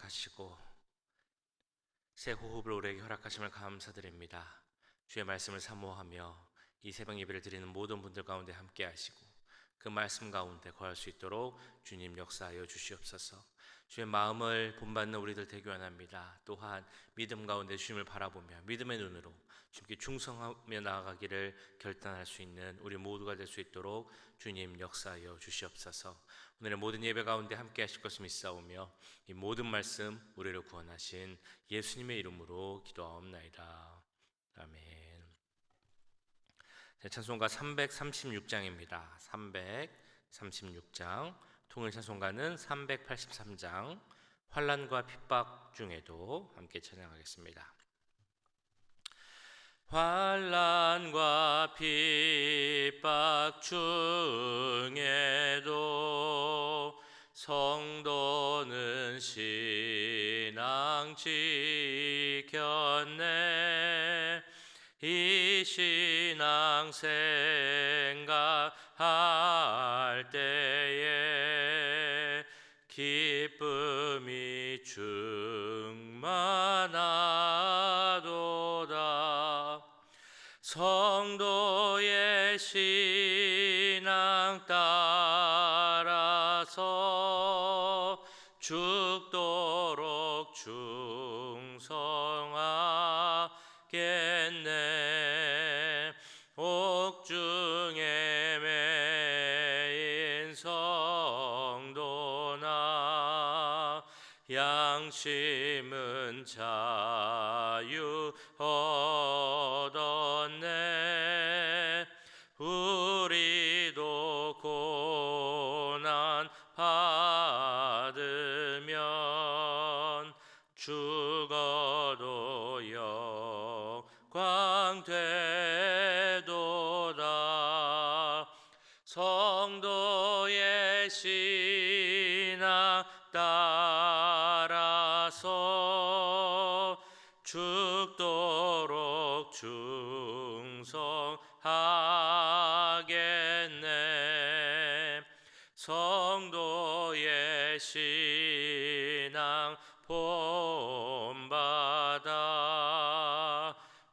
허락하시고 새 호흡을 우리에게 허락하심을 감사드립니다. 주의 말씀을 사모하며 이 새벽 예배를 드리는 모든 분들 가운데 함께 하시고 그 말씀 가운데 거할 수 있도록 주님 역사하여 주시옵소서. 주의 마음을 본받는 우리들 되기 원합니다. 또한 믿음 가운데 주님을 바라보며 믿음의 눈으로 주님께 충성하며 나아가기를 결단할 수 있는 우리 모두가 될 수 있도록 주님 역사하여 주시옵소서. 오늘의 모든 예배 가운데 함께 하실 것을 믿사오며 이 모든 말씀 우리를 구원하신 예수님의 이름으로 기도하옵나이다. 아멘. 찬송가 336장입니다. 336장. 통일 찬송가는 383장. 환난과 핍박 중에도 함께 찬양하겠습니다. 환난과 핍박 중에도 성도는 신앙 지켰네. 이 신앙 생각할 때에 기쁨이 충만하도다. 성도의 신앙 따라서 죽도록 충성하겠네. 옥중에 매인 성도나 양심은 자유 얻었네. 우리도 고난 받으면 죽어도 영광 되도다. 성도의 신앙 따라서 죽도록 충성하겠네. 성도의 신앙 본받아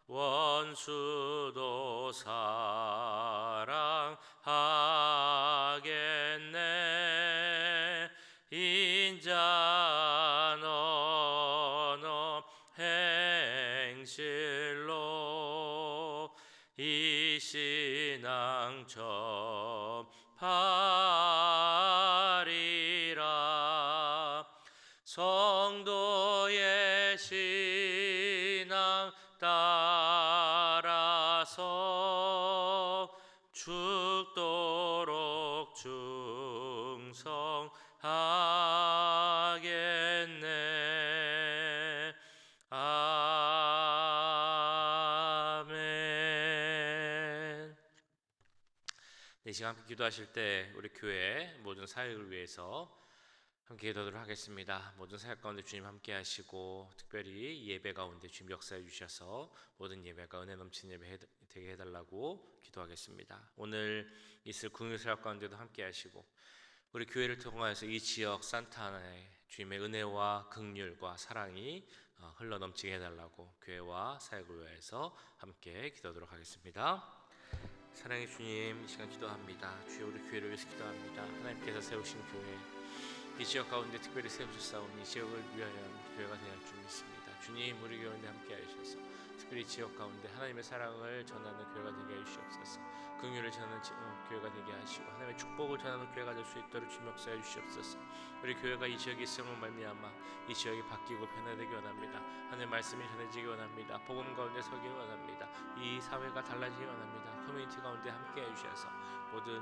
원수도 사랑하겠네. 인자 너너 행실로 이 신앙 전파리라. 성도의 신앙 따라서 죽도록 충성하겠네. 아멘. 이 시간 함께 기도하실 때 우리 교회 모든 사역을 위해서 함께 기도하도록 하겠습니다. 모든 사역 가운데 주님 함께 하시고 특별히 예배 가운데 주님 역사해 주셔서 모든 예배가 은혜 넘치는 예배 되게 해달라고 기도하겠습니다. 오늘 있을 국민 사역 가운데도 함께 하시고 우리 교회를 통해서 이 지역 산타나에 주님의 은혜와 긍휼과 사랑이 흘러 넘치게 해달라고 교회와 사역을 위해서 함께 기도하도록 하겠습니다. 사랑의 주님, 이 시간 기도합니다. 주여 우리 교회를 위해서 기도합니다. 하나님께서 세우신 교회, 이 지역 가운데 특별히 세우셨사오니 이 지역을 위하여 교회가 되어 줄 믿습니다. 주님, 우리 교회에 함께 하셔서 특별히 지역 가운데 하나님의 사랑을 전하는 교회가 되게 해주시옵소서. 긍휼을 전하는 교회가 되게 하시고 하나님의 축복을 전하는 교회가 될 수 있도록 주님 역사해 주시옵소서. 우리 교회가 이 지역에 있음을 말미암아 이 지역이 바뀌고 변화되기 원합니다. 하나님의 말씀이 전해지기 원합니다. 복음 가운데 서기 원합니다. 이 사회가 달라지기 원합니다. 커뮤니티 가운데 함께 해주셔서 모든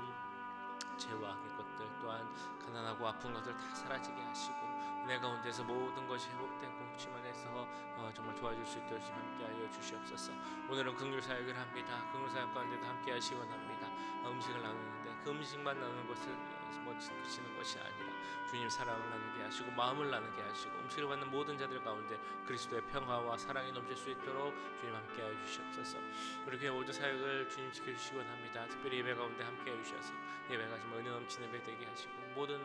죄와 악의 것들 또한 가난하고 아픈 것들 다 사라지게 하시고 은혜 가운데서 모든 것이 회복되고 주님 안에서 정말 도와줄 수 있도록 주님 함께하여 주시옵소서. 오늘은 긍휼 사역을 합니다. 긍휼 사역 가운데도 함께하시기 원합니다. 음식을 나누는데 그 음식만 나누는 것을 그치는 것이 아니라 주님 사랑을 나누게 하시고 마음을 나누게 하시고 음식을 받는 모든 자들 가운데 그리스도의 평화와 사랑이 넘칠 수 있도록 주님 함께하여 주시옵소서. 우리 교회 모든 사역을 주님 지켜주시기 원합니다. 특별히 예배 가운데 함께해 주셔서 예배가 정말 은혜 넘치는 예배 되게 하시고 모든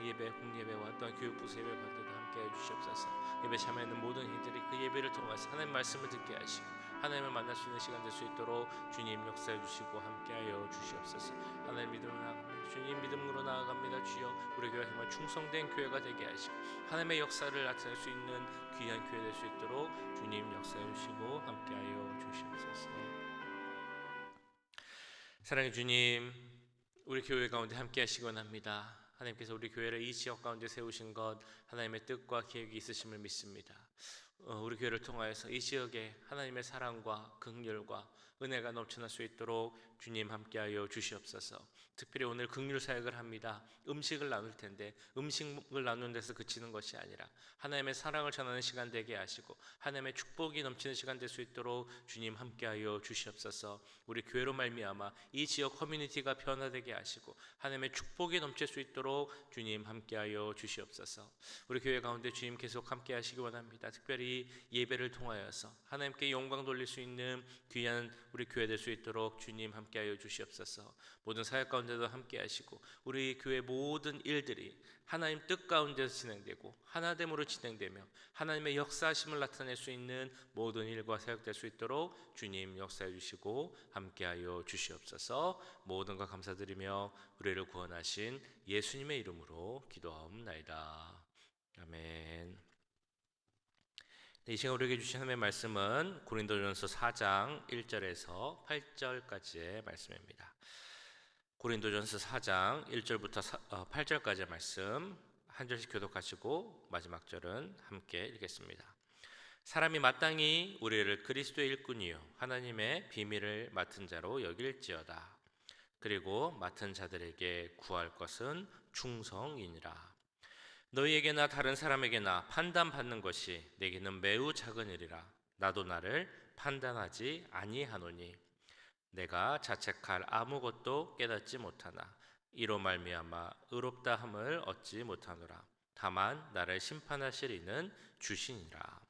예배, 공예배와 또한 교육부서 예배 가운데도 함께 함께해 주시옵소서. 예배 참여하는 모든 이들이 그 예배를 통해서 하나님 말씀을 듣게 하시고 하나님을 만날 수 있는 시간 될 수 있도록 주님 역사해 주시고 함께하여 주시옵소서. 하나님 믿음으로 나아갑니다. 주님 믿음으로 나아갑니다. 주여 우리 교회가 정말 충성된 교회가 되게 하시고 하나님의 역사를 나타낼 수 있는 귀한 교회 될 수 있도록 주님 역사해 주시고 함께하여 주시옵소서. 사랑의 주님, 우리 교회 가운데 함께 하시기 원합니다. 하나님께서 우리 교회를 이 지역 가운데 세우신 것 하나님의 뜻과 계획이 있으심을 믿습니다. 우리 교회를 통하여서 이 지역에 하나님의 사랑과 긍휼과 은혜가 넘쳐날 수 있도록 주님 함께하여 주시옵소서. 특별히 오늘 긍휼 사역을 합니다. 음식을 나눌 텐데 음식을 나누는 데서 그치는 것이 아니라 하나님의 사랑을 전하는 시간 되게 하시고 하나님의 축복이 넘치는 시간 될 수 있도록 주님 함께하여 주시옵소서. 우리 교회로 말미암아 이 지역 커뮤니티가 변화되게 하시고 하나님의 축복이 넘칠 수 있도록 주님 함께하여 주시옵소서. 우리 교회 가운데 주님 계속 함께하시기 원합니다. 특별히 예배를 통하여서 하나님께 영광 돌릴 수 있는 귀한 우리 교회 될 수 있도록 주님 함께하여 주시옵소서. 모든 사역 가운데도 함께하시고 우리 교회 모든 일들이 하나님 뜻 가운데서 진행되고 하나됨으로 진행되며 하나님의 역사하심을 나타낼 수 있는 모든 일과 사역될 수 있도록 주님 역사해 주시고 함께하여 주시옵소서. 모든 것 감사드리며 우리를 구원하신 예수님의 이름으로 기도하옵나이다. 아멘. 이 시간 우리에게 주신 하나님의 말씀은 고린도전서 4장 1절에서 8절까지의 말씀입니다. 고린도전서 4장 1절부터 8절까지의 말씀 한 절씩 교독하시고 마지막 절은 함께 읽겠습니다. 사람이 마땅히 우리를 그리스도의 일꾼이요 하나님의 비밀을 맡은 자로 여길지어다. 그리고 맡은 자들에게 구할 것은 충성이니라. 너희에게나 다른 사람에게나 판단받는 것이 내게는 매우 작은 일이라. 나도 나를 판단하지 아니하노니 내가 자책할 아무것도 깨닫지 못하나 이로 말미암아 의롭다 함을 얻지 못하노라. 다만 나를 심판하실 이는 주시니라.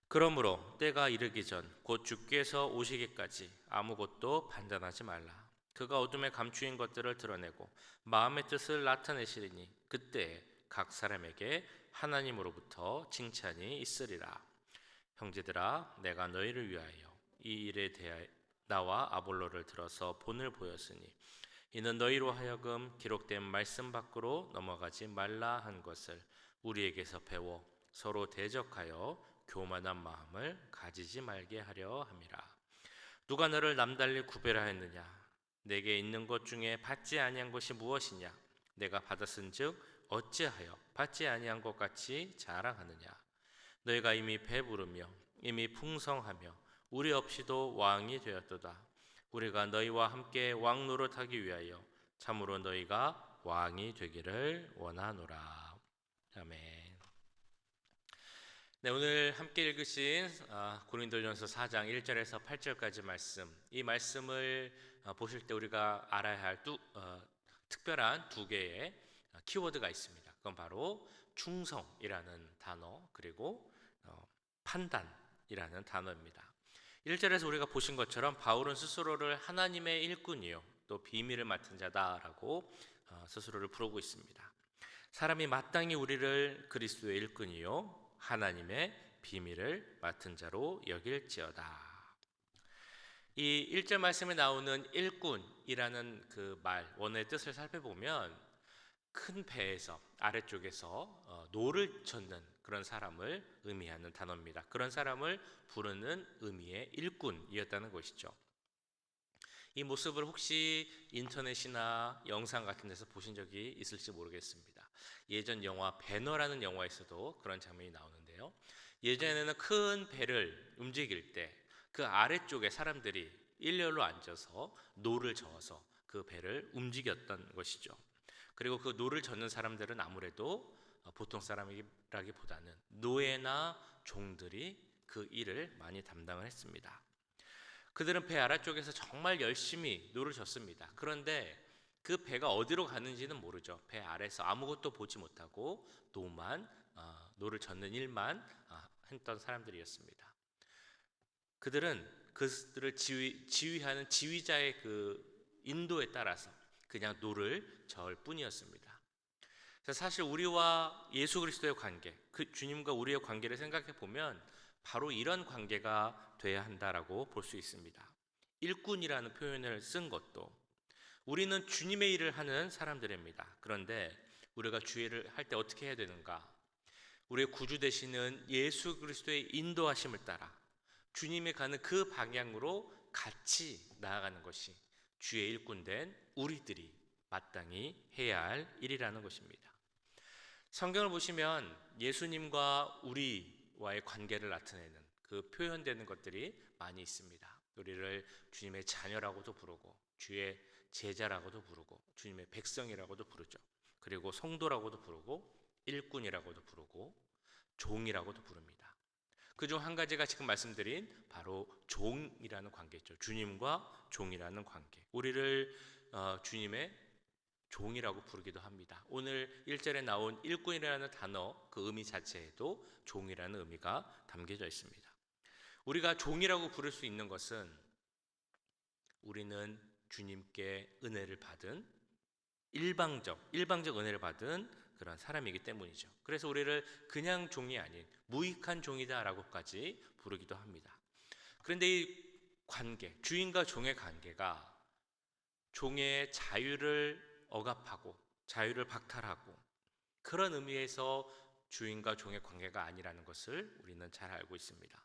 그러므로 때가 이르기 전 곧 주께서 오시기까지 아무것도 판단하지 말라. 그가 어둠에 감추인 것들을 드러내고 마음의 뜻을 나타내시리니 그때 각 사람에게 하나님으로부터 칭찬이 있으리라. 형제들아, 내가 너희를 위하여 이 일에 대하여 나와 아볼로를 들어서 본을 보였으니 이는 너희로 하여금 기록된 말씀 밖으로 넘어가지 말라 한 것을 우리에게서 배워 서로 대적하여 교만한 마음을 가지지 말게 하려 함이라. 누가 너를 남달리 구별하였느냐? 내게 있는 것 중에 받지 아니한 것이 무엇이냐? 내가 받았은즉 어찌하여 받지 아니한 것 같이 자랑하느냐? 너희가 이미 배부르며 이미 풍성하며 우리 없이도 왕이 되었도다. 우리가 너희와 함께 왕 노릇하기 위하여 참으로 너희가 왕이 되기를 원하노라. 아멘. 네, 오늘 함께 읽으신 고린도전서 4장 1절에서 8절까지 말씀, 이 말씀을 보실 때 우리가 알아야 할 특별한 두 개의 키워드가 있습니다. 그건 바로 충성이라는 단어 그리고 판단이라는 단어입니다. 1절에서 우리가 보신 것처럼 바울은 스스로를 하나님의 일꾼이요 또 비밀을 맡은 자다라고 스스로를 부르고 있습니다. 사람이 마땅히 우리를 그리스도의 일꾼이요 하나님의 비밀을 맡은 자로 여길지어다. 이 1절 말씀에 나오는 일꾼이라는 그 말 원어의 뜻을 살펴보면 큰 배에서 아래쪽에서 노를 젓는 그런 사람을 의미하는 단어입니다. 그런 사람을 부르는 의미의 일꾼이었다는 것이죠. 이 모습을 혹시 인터넷이나 영상 같은 데서 보신 적이 있을지 모르겠습니다. 예전 영화 배너라는 영화에서도 그런 장면이 나오는데요. 예전에는 큰 배를 움직일 때 그 아래쪽에 사람들이 일렬로 앉아서 노를 저어서 그 배를 움직였던 것이죠. 그리고 그 노를 젓는 사람들은 아무래도 보통 사람이라기보다는 노예나 종들이 그 일을 많이 담당을 했습니다. 그들은 배 아래쪽에서 정말 열심히 노를 젓습니다. 그런데 그 배가 어디로 가는지는 모르죠. 배 아래서 아무것도 보지 못하고 노를 젓는 일만 했던 사람들이었습니다. 그들은 그들을 지휘하는 지휘자의 그 인도에 따라서 그냥 노를 저을 뿐이었습니다. 그래서 사실 우리와 예수 그리스도의 관계, 그 주님과 우리의 관계를 생각해 보면 바로 이런 관계가 돼야 한다라고 볼 수 있습니다. 일꾼이라는 표현을 쓴 것도 우리는 주님의 일을 하는 사람들입니다. 그런데 우리가 주의 일을 할 때 어떻게 해야 되는가? 우리의 구주 되시는 예수 그리스도의 인도하심을 따라 주님이 가는 그 방향으로 같이 나아가는 것이 주의 일꾼된 우리들이 마땅히 해야 할 일이라는 것입니다. 성경을 보시면 예수님과 우리와의 관계를 나타내는 그 표현되는 것들이 많이 있습니다. 우리를 주님의 자녀라고도 부르고 주의 제자라고도 부르고 주님의 백성이라고도 부르죠. 그리고 성도라고도 부르고 일꾼이라고도 부르고 종이라고도 부릅니다. 그중 한 가지가 지금 말씀드린 바로 종이라는 관계죠. 주님과 종이라는 관계. 우리를 주님의 종이라고 부르기도 합니다. 오늘 1절에 나온 일꾼이라는 단어 그 의미 자체에도 종이라는 의미가 담겨져 있습니다. 우리가 종이라고 부를 수 있는 것은 우리는 주님께 은혜를 받은 일방적 은혜를 받은 그런 사람이기 때문이죠. 그래서 우리를 그냥 종이 아닌 무익한 종이다라고까지 부르기도 합니다. 그런데 이 관계, 주인과 종의 관계가 종의 자유를 억압하고 자유를 박탈하고 그런 의미에서 주인과 종의 관계가 아니라는 것을 우리는 잘 알고 있습니다.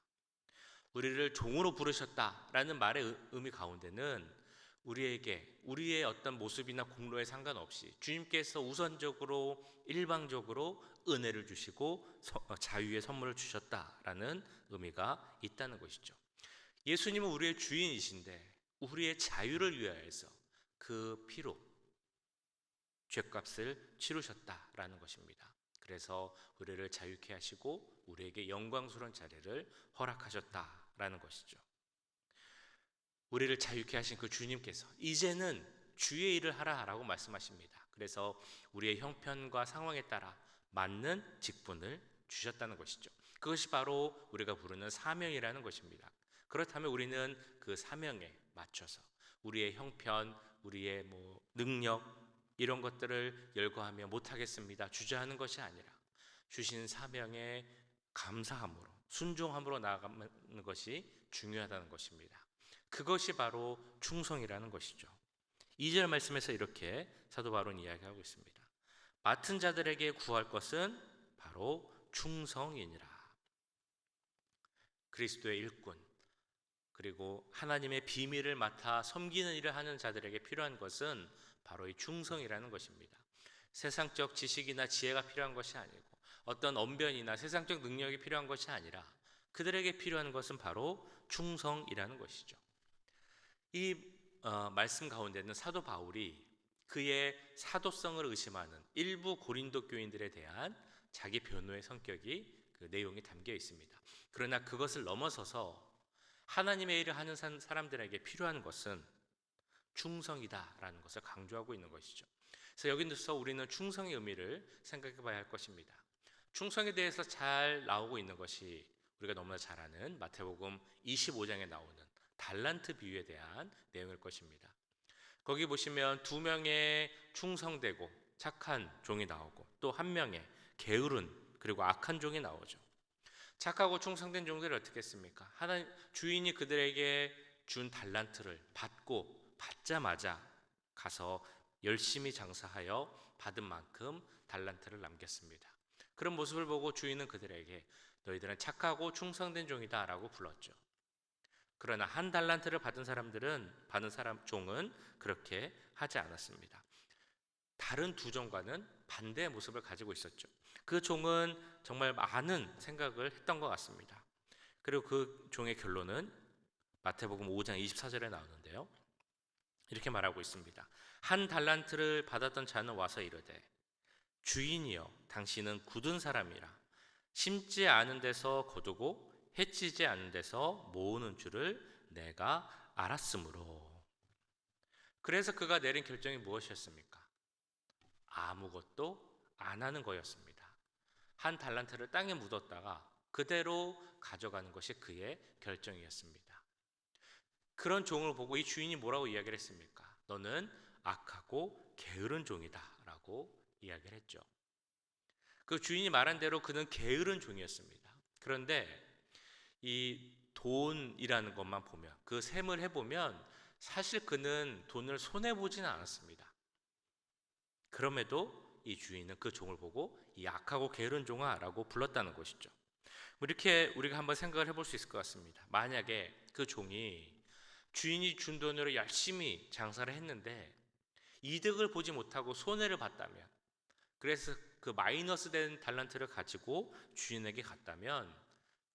우리를 종으로 부르셨다라는 말의 의미 가운데는 우리에게 우리의 어떤 모습이나 공로에 상관없이 주님께서 우선적으로 일방적으로 은혜를 주시고 자유의 선물을 주셨다라는 의미가 있다는 것이죠. 예수님은 우리의 주인이신데 우리의 자유를 위하여서 그 피로 죗값을 치르셨다라는 것입니다. 그래서 우리를 자유케 하시고 우리에게 영광스러운 자리를 허락하셨다라는 것이죠. 우리를 자유케 하신 그 주님께서 이제는 주의 일을 하라라고 말씀하십니다. 그래서 우리의 형편과 상황에 따라 맞는 직분을 주셨다는 것이죠. 그것이 바로 우리가 부르는 사명이라는 것입니다. 그렇다면 우리는 그 사명에 맞춰서 우리의 형편, 우리의 능력 이런 것들을 열거하며 못하겠습니다 주저하는 것이 아니라 주신 사명에 감사함으로 순종함으로 나아가는 것이 중요하다는 것입니다. 그것이 바로 충성이라는 것이죠. 2절 말씀에서 이렇게 사도 바울은 이야기하고 있습니다. 맡은 자들에게 구할 것은 바로 충성이니라. 그리스도의 일꾼 그리고 하나님의 비밀을 맡아 섬기는 일을 하는 자들에게 필요한 것은 바로 이 충성이라는 것입니다. 세상적 지식이나 지혜가 필요한 것이 아니고 어떤 언변이나 세상적 능력이 필요한 것이 아니라 그들에게 필요한 것은 바로 충성이라는 것이죠. 이 말씀 가운데는 사도 바울이 그의 사도성을 의심하는 일부 고린도 교인들에 대한 자기 변호의 성격이 그 내용이 담겨 있습니다. 그러나 그것을 넘어서서 하나님의 일을 하는 사람들에게 필요한 것은 충성이다라는 것을 강조하고 있는 것이죠. 그래서 여기서 우리는 충성의 의미를 생각해 봐야 할 것입니다. 충성에 대해서 잘 나오고 있는 것이 우리가 너무나 잘 아는 마태복음 25장에 나오는 달란트 비유에 대한 내용일 것입니다. 거기 보시면 2명의 충성되고 착한 종이 나오고 또 1명의 게으른 그리고 악한 종이 나오죠. 착하고 충성된 종들이 어떻게 했습니까? 하나님 주인이 그들에게 준 달란트를 받자마자 가서 열심히 장사하여 받은 만큼 달란트를 남겼습니다. 그런 모습을 보고 주인은 그들에게 너희들은 착하고 충성된 종이다 라고 불렀죠. 그러나 한 달란트를 받은 종은 그렇게 하지 않았습니다. 다른 두 종과는 반대의 모습을 가지고 있었죠. 그 종은 정말 많은 생각을 했던 것 같습니다. 그리고 그 종의 결론은 마태복음 5장 24절에 나오는데요. 이렇게 말하고 있습니다. 한 달란트를 받았던 자는 와서 이르되 주인이여 당신은 굳은 사람이라 심지 않은 데서 거두고 해치지 않은 데서 모으는 줄을 내가 알았으므로. 그래서 그가 내린 결정이 무엇이었습니까? 아무것도 안 하는 거였습니다. 한 달란트를 땅에 묻었다가 그대로 가져가는 것이 그의 결정이었습니다. 그런 종을 보고 이 주인이 뭐라고 이야기를 했습니까? 너는 악하고 게으른 종이다 라고 이야기를 했죠. 그 주인이 말한 대로 그는 게으른 종이었습니다. 그런데 이 돈이라는 것만 보면, 그 셈을 해보면 사실 그는 돈을 손해보지는 않았습니다. 그럼에도 이 주인은 그 종을 보고 이 악하고 게으른 종아 라고 불렀다는 것이죠. 이렇게 우리가 한번 생각을 해볼 수 있을 것 같습니다. 만약에 그 종이 주인이 준 돈으로 열심히 장사를 했는데 이득을 보지 못하고 손해를 봤다면, 그래서 그 마이너스 된 달란트를 가지고 주인에게 갔다면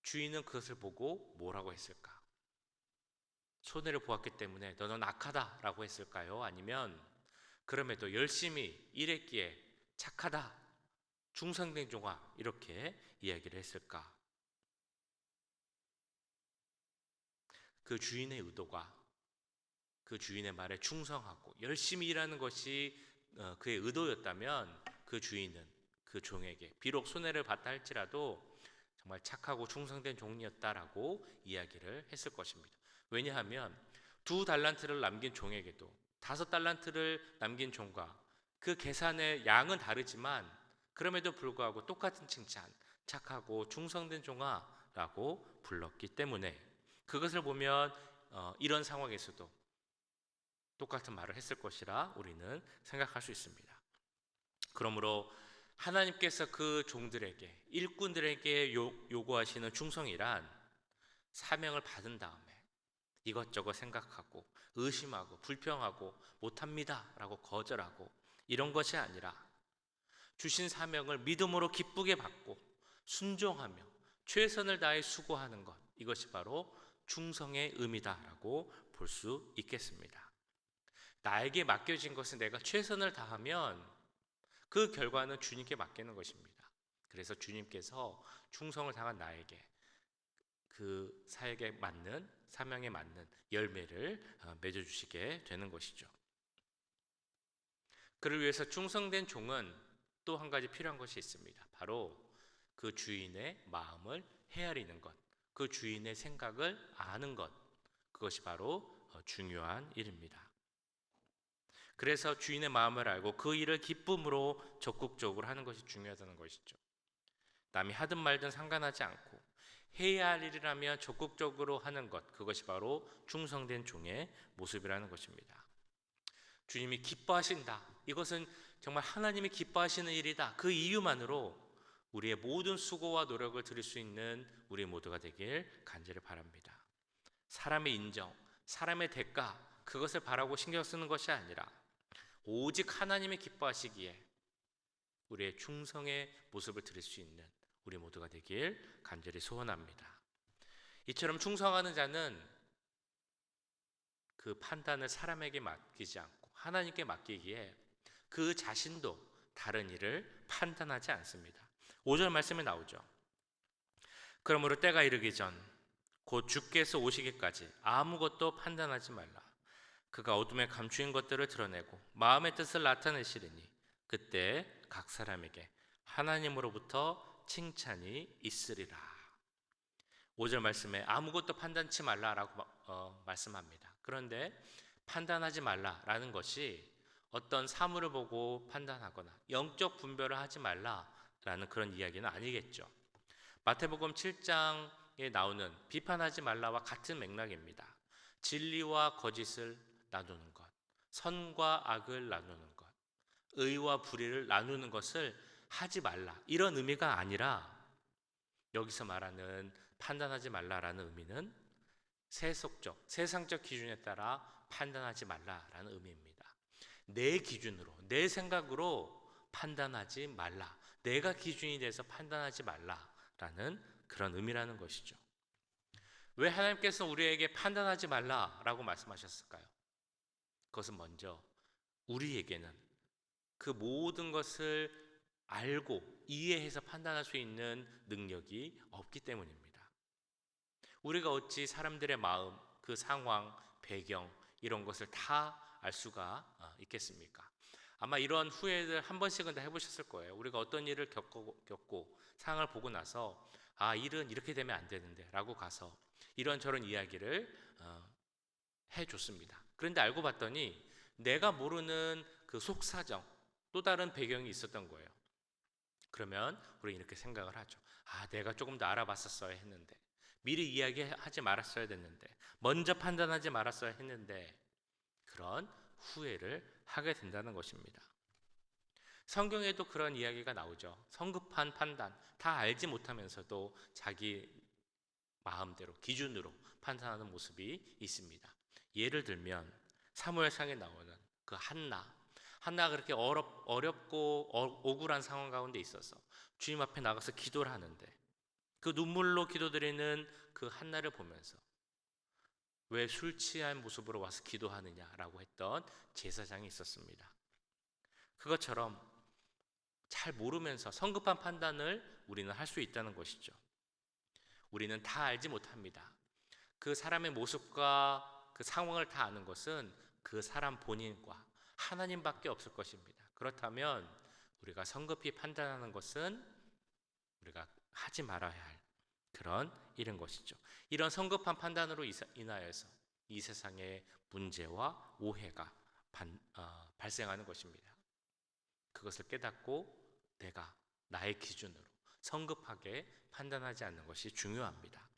주인은 그것을 보고 뭐라고 했을까? 손해를 보았기 때문에 너는 악하다라고 했을까요? 아니면 그럼에도 열심히 일했기에 착하다, 충성된 종아, 이렇게 이야기를 했을까? 그 주인의 의도가 그 주인의 말에 충성하고 열심히 일하는 것이 그의 의도였다면 그 주인은 그 종에게 비록 손해를 봤다 할지라도 정말 착하고 충성된 종이었다라고 이야기를 했을 것입니다. 왜냐하면 2달란트를 남긴 종에게도 5달란트를 남긴 종과 그 계산의 양은 다르지만 그럼에도 불구하고 똑같은 칭찬, 착하고 충성된 종아라고 불렀기 때문에 그것을 보면 이런 상황에서도 똑같은 말을 했을 것이라 우리는 생각할 수 있습니다. 그러므로 하나님께서 그 종들에게, 일꾼들에게 요구하시는 충성이란 사명을 받은 다음에 이것저것 생각하고 의심하고 불평하고 못합니다 라고 거절하고 이런 것이 아니라 주신 사명을 믿음으로 기쁘게 받고 순종하며 최선을 다해 수고하는 것, 이것이 바로 충성의 의미다라고 볼 수 있겠습니다. 나에게 맡겨진 것은 내가 최선을 다하면 그 결과는 주님께 맡기는 것입니다. 그래서 주님께서 충성을 다한 나에게 그 사역에 맞는, 사명에 맞는 열매를 맺어주시게 되는 것이죠. 그를 위해서 충성된 종은 또 한 가지 필요한 것이 있습니다. 바로 그 주인의 마음을 헤아리는 것, 그 주인의 생각을 아는 것, 그것이 바로 중요한 일입니다. 그래서 주인의 마음을 알고 그 일을 기쁨으로 적극적으로 하는 것이 중요하다는 것이죠. 남이 하든 말든 상관하지 않고 해야 할 일이라면 적극적으로 하는 것, 그것이 바로 충성된 종의 모습이라는 것입니다. 주님이 기뻐하신다, 이것은 정말 하나님이 기뻐하시는 일이다, 그 이유만으로 우리의 모든 수고와 노력을 드릴 수 있는 우리 모두가 되길 간절히 바랍니다. 사람의 인정, 사람의 대가, 그것을 바라고 신경 쓰는 것이 아니라 오직 하나님이 기뻐하시기에 우리의 충성의 모습을 드릴 수 있는 우리 모두가 되길 간절히 소원합니다. 이처럼 충성하는 자는 그 판단을 사람에게 맡기지 않고 하나님께 맡기기에 그 자신도 다른 일을 판단하지 않습니다. 5절 말씀에 나오죠. 그러므로 때가 이르기 전 곧 주께서 오시기까지 아무것도 판단하지 말라. 그가 어둠에 감추인 것들을 드러내고 마음의 뜻을 나타내시리니 그때 각 사람에게 하나님으로부터 칭찬이 있으리라. 5절 말씀에 아무것도 판단치 말라라고 말씀합니다. 그런데 판단하지 말라라는 것이 어떤 사물을 보고 판단하거나 영적 분별을 하지 말라라는 그런 이야기는 아니겠죠. 마태복음 7장에 나오는 비판하지 말라와 같은 맥락입니다. 진리와 거짓을 나누는 것, 선과 악을 나누는 것, 의와 불의를 나누는 것을 하지 말라, 이런 의미가 아니라 여기서 말하는 판단하지 말라라는 의미는 세속적, 세상적 기준에 따라 판단하지 말라라는 의미입니다. 내 기준으로, 내 생각으로 판단하지 말라, 내가 기준이 돼서 판단하지 말라라는 그런 의미라는 것이죠. 왜 하나님께서 우리에게 판단하지 말라라고 말씀하셨을까요? 그것은 먼저 우리에게는 그 모든 것을 알고 이해해서 판단할 수 있는 능력이 없기 때문입니다. 우리가 어찌 사람들의 마음, 그 상황, 배경 이런 것을 다 알 수가 있겠습니까? 아마 이런 후회를 한 번씩은 다 해보셨을 거예요. 우리가 어떤 일을 겪고 상황을 보고 나서 일은 이렇게 되면 안 되는데 라고 가서 이런저런 이야기를 해줬습니다. 그런데 알고 봤더니 내가 모르는 그 속사정, 또 다른 배경이 있었던 거예요. 그러면 우리는 이렇게 생각을 하죠. 아, 내가 조금 더 알아봤었어야 했는데, 미리 이야기하지 말았어야 됐는데, 먼저 판단하지 말았어야 했는데, 그런 후회를 하게 된다는 것입니다. 성경에도 그런 이야기가 나오죠. 성급한 판단, 다 알지 못하면서도 자기 마음대로, 기준으로 판단하는 모습이 있습니다. 예를 들면 사무엘상에 나오는 그 한나가 그렇게 어렵고 억울한 상황 가운데 있어서 주님 앞에 나가서 기도를 하는데, 그 눈물로 기도드리는 그 한나를 보면서 왜 술 취한 모습으로 와서 기도하느냐라고 했던 제사장이 있었습니다. 그것처럼 잘 모르면서 성급한 판단을 우리는 할 수 있다는 것이죠. 우리는 다 알지 못합니다. 그 사람의 모습과 그 상황을 다 아는 것은 그 사람 본인과 하나님밖에 없을 것입니다. 그렇다면 우리가 성급히 판단하는 것은 우리가 하지 말아야 할 그런 일인 것이죠. 이런 성급한 판단으로 인하여서 이 세상에 문제와 오해가 발생하는 것입니다. 그것을 깨닫고 내가 나의 기준으로 성급하게 판단하지 않는 것이 중요합니다.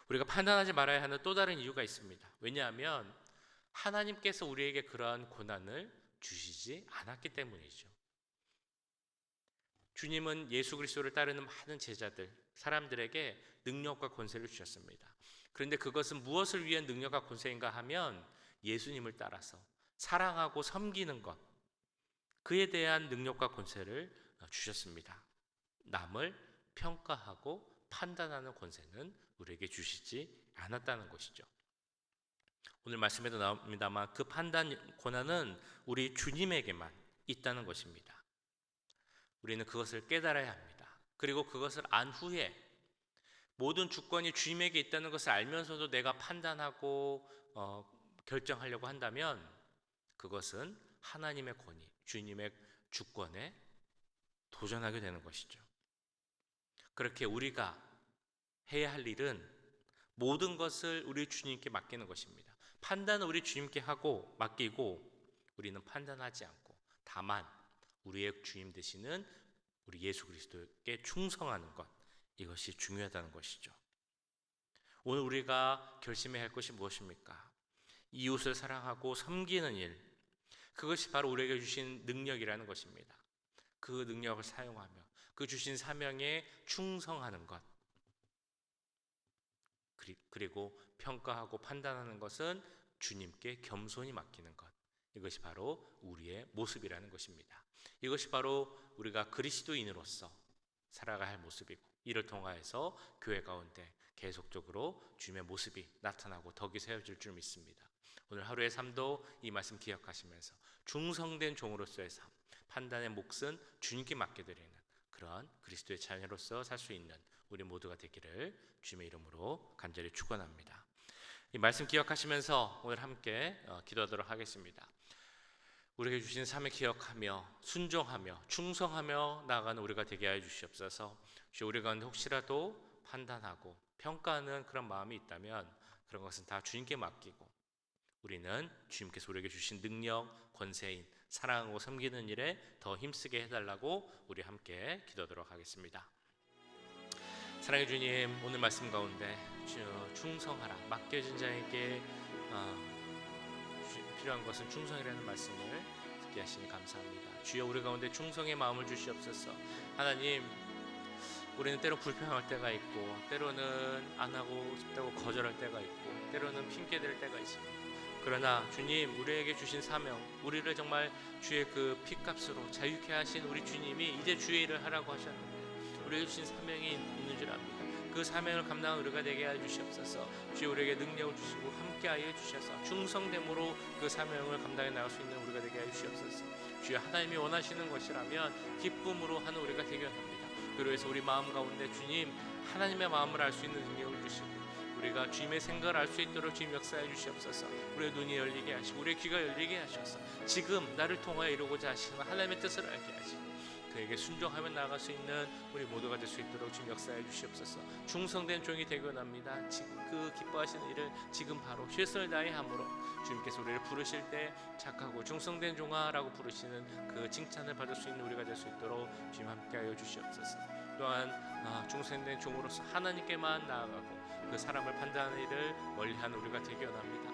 우리가 판단하지 말아야 하는 또 다른 이유가 있습니다. 왜냐하면 하나님께서 우리에게 그러한 고난을 주시지 않았기 때문이죠. 주님은 예수 그리스도를 따르는 많은 제자들, 사람들에게 능력과 권세를 주셨습니다. 그런데 그것은 무엇을 위한 능력과 권세인가 하면 예수님을 따라서 사랑하고 섬기는 것, 그에 대한 능력과 권세를 주셨습니다. 남을 평가하고 판단하는 권세는 우리에게 주시지 않았다는 것이죠. 오늘 말씀에도 나옵니다만 그 판단 권한은 우리 주님에게만 있다는 것입니다. 우리는 그것을 깨달아야 합니다. 그리고 그것을 안 후에 모든 주권이 주님에게 있다는 것을 알면서도 내가 판단하고 결정하려고 한다면 그것은 하나님의 권위, 주님의 주권에 도전하게 되는 것이죠. 그렇게 우리가 해야 할 일은 모든 것을 우리 주님께 맡기는 것입니다. 판단은 우리 주님께 하고 맡기고 우리는 판단하지 않고 다만 우리의 주님 되시는 우리 예수 그리스도께 충성하는 것, 이것이 중요하다는 것이죠. 오늘 우리가 결심해야 할 것이 무엇입니까? 이웃을 사랑하고 섬기는 일, 그것이 바로 우리에게 주신 능력이라는 것입니다. 그 능력을 사용하며 그 주신 사명에 충성하는 것, 그리고 평가하고 판단하는 것은 주님께 겸손히 맡기는 것, 이것이 바로 우리의 모습이라는 것입니다. 이것이 바로 우리가 그리스도인으로서 살아가야 할 모습이고, 이를 통하여서 교회 가운데 계속적으로 주님의 모습이 나타나고 덕이 세워질 줄 믿습니다. 오늘 하루의 삶도 이 말씀 기억하시면서 충성된 종으로서의 삶, 판단의 몫은 주님께 맡겨드리는 그러한 그리스도의 자녀로서 살 수 있는 우리 모두가 되기를 주님의 이름으로 간절히 축원합니다. 이 말씀 기억하시면서 오늘 함께 기도하도록 하겠습니다. 우리에게 주신 삶을 기억하며 순종하며 충성하며 나아가는 우리가 되게 하여 주시옵소서. 우리 가운데 혹시라도 판단하고 평가하는 그런 마음이 있다면 그런 것은 다 주님께 맡기고 우리는 주님께서 우리에게 주신 능력, 권세인 사랑하고 섬기는 일에 더 힘쓰게 해달라고 우리 함께 기도하도록 하겠습니다. 사랑의 주님, 오늘 말씀 가운데 충성하라, 맡겨진 자에게 필요한 것은 충성이라는 말씀을 듣게 하시니 감사합니다. 주여, 우리 가운데 충성의 마음을 주시옵소서. 하나님, 우리는 때로 불평할 때가 있고 때로는 안 하고 싶다고 거절할 때가 있고 때로는 핑계댈 때가 있습니다. 그러나 주님, 우리에게 주신 사명, 우리를 정말 주의 그 피값으로 자유케 하신 우리 주님이 이제 주의 일을 하라고 하셨는데 우리에게 주신 사명이 있는 줄 압니다. 그 사명을 감당한 우리가 되게 하여 주시옵소서. 주여, 우리에게 능력을 주시고 함께하여 주셔서 충성됨으로 그 사명을 감당해 나갈 수 있는 우리가 되게 하여 주시옵소서. 주여, 하나님이 원하시는 것이라면 기쁨으로 하는 우리가 되게 합니다. 그래서 우리 마음 가운데 주님, 하나님의 마음을 알 수 있는 능력을 주시고 우리가 주님의 생각을 알 수 있도록 주님 역사해 주시옵소서. 우리의 눈이 열리게 하시고 우리의 귀가 열리게 하셔서 지금 나를 통하여 이루고자 하시는 하나님의 뜻을 알게 하시고 그에게 순종하며 나아갈 수 있는 우리 모두가 될 수 있도록 주님 역사해 주시옵소서. 충성된 종이 되기 원합니다. 지금 그 기뻐하시는 일을 지금 바로 최선을 다해 함으로 주님께서 우리를 부르실 때 착하고 충성된 종아라고 부르시는 그 칭찬을 받을 수 있는 우리가 될 수 있도록 주님 함께하여 주시옵소서. 또한 충성된 종으로서 하나님께만 나아가고 그 사람을 판단하는 일을 멀리하는 우리가 되기 원합니다.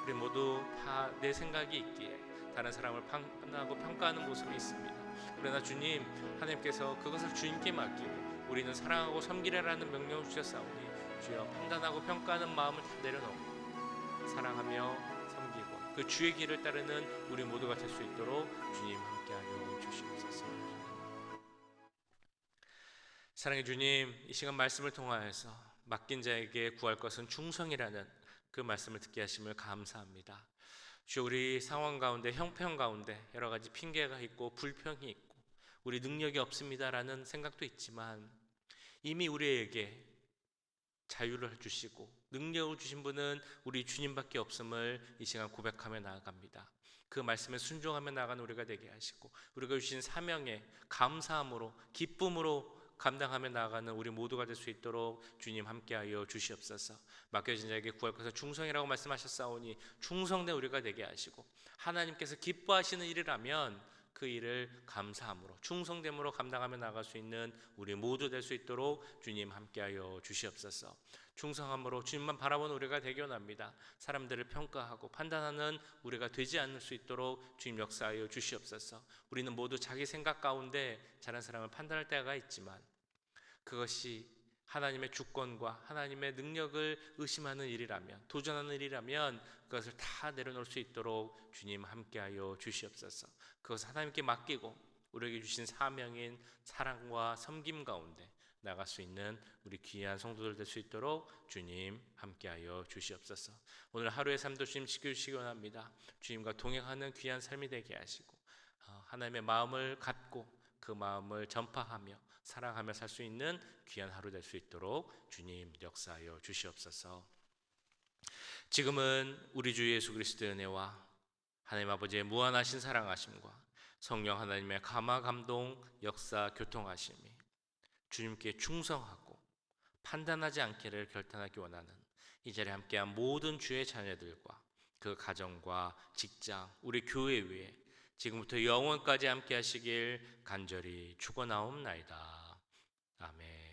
우리 모두 다 내 생각이 있기에 다른 사람을 판단하고 평가하는 모습이 있습니다. 그러나 주님, 하나님께서 그것을 주님께 맡기고 우리는 사랑하고 섬기라라는 명령을 주셨사오니 주여 판단하고 평가하는 마음을 다 내려놓고 사랑하며 섬기고 그 주의 길을 따르는 우리 모두가 될 수 있도록 주님 함께하여 주시옵소서. 사랑의 주님, 이 시간 말씀을 통하여서 맡긴 자에게 구할 것은 충성이라는 그 말씀을 듣게 하심을 감사합니다. 주여, 우리 상황 가운데, 형편 가운데 여러 가지 핑계가 있고 불평이 있고 우리 능력이 없습니다라는 생각도 있지만 이미 우리에게 자유를 주시고 능력을 주신 분은 우리 주님밖에 없음을 이 시간 고백하며 나아갑니다. 그 말씀에 순종하며 나아가는 우리가 되게 하시고 우리가 주신 사명에 감사함으로 기쁨으로 감당하며 나아가는 우리 모두가 될 수 있도록 주님 함께하여 주시옵소서. 맡겨진 자에게 구할 것은 충성이라고 말씀하셨사오니 충성된 우리가 되게 하시고 하나님께서 기뻐하시는 일이라면 그 일을 감사함으로 충성됨으로 감당하며 나아갈 수 있는 우리 모두 될 수 있도록 주님 함께하여 주시옵소서. 충성함으로 주님만 바라보는 우리가 되기 원합니다. 사람들을 평가하고 판단하는 우리가 되지 않을 수 있도록 주님 역사하여 주시옵소서. 우리는 모두 자기 생각 가운데 잘한 사람을 판단할 때가 있지만 그것이 하나님의 주권과 하나님의 능력을 의심하는 일이라면, 도전하는 일이라면 그것을 다 내려놓을 수 있도록 주님 함께하여 주시옵소서. 그것을 하나님께 맡기고 우리에게 주신 사명인 사랑과 섬김 가운데 나갈 수 있는 우리 귀한 성도들 될 수 있도록 주님 함께하여 주시옵소서. 오늘 하루의 삶도 주님 지켜주시기 원합니다. 주님과 동행하는 귀한 삶이 되게 하시고 하나님의 마음을 갖고 그 마음을 전파하며 사랑하며 살 수 있는 귀한 하루 될 수 있도록 주님 역사하여 주시옵소서. 지금은 우리 주 예수 그리스도의 은혜와 하나님 아버지의 무한하신 사랑하심과 성령 하나님의 감화 감동 역사 교통하심이 주님께 충성하고 판단하지 않기를 결단하기 원하는 이 자리에 함께한 모든 주의 자녀들과 그 가정과 직장, 우리 교회 위에 지금부터 영원까지 함께 하시길 간절히 축원하옵나이다. 아멘.